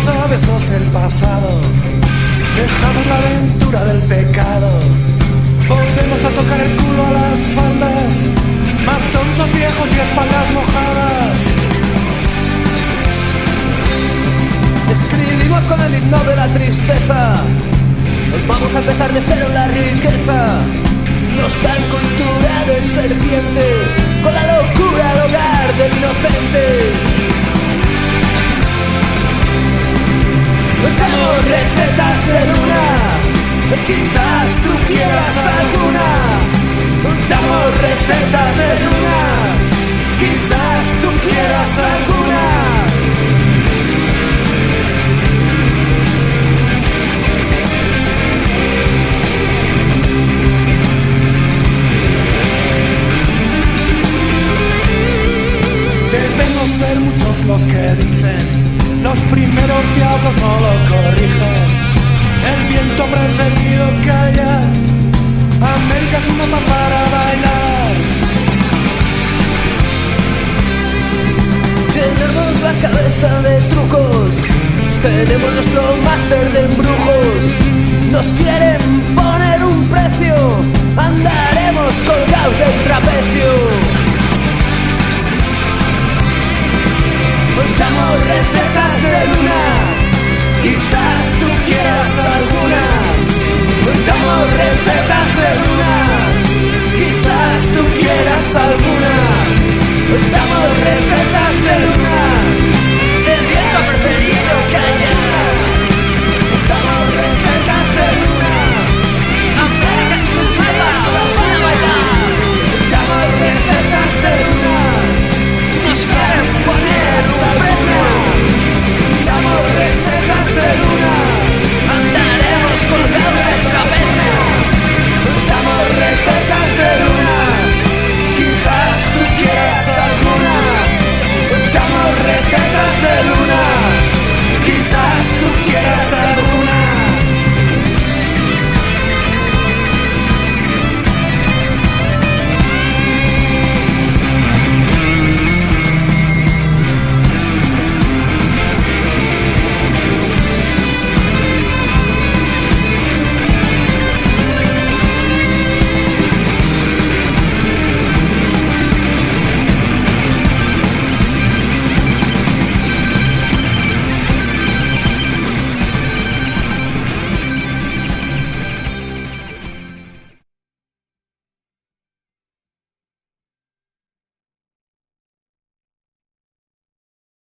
a besos el pasado, dejamos la aventura del pecado, volvemos a tocar el culo a las faldas, más tontos viejos y espaldas mojadas. Escribimos con el himno de la tristeza, vamos a empezar de cero la riqueza. Nos dan cultura de serpiente, con la locura al hogar del inocente. Damos recetas de luna, quizás tú quieras alguna. Damos recetas de luna, quizás tú quieras alguna. Debemos ser muchos los que dicen, los primeros diablos no lo corrigen. El viento ha preferido callar, América es un mapa para bailar. Llenarnos la cabeza de trucos, tenemos nuestro máster de embrujos. Nos quieren poner un precio, andaremos colgados del trapecio.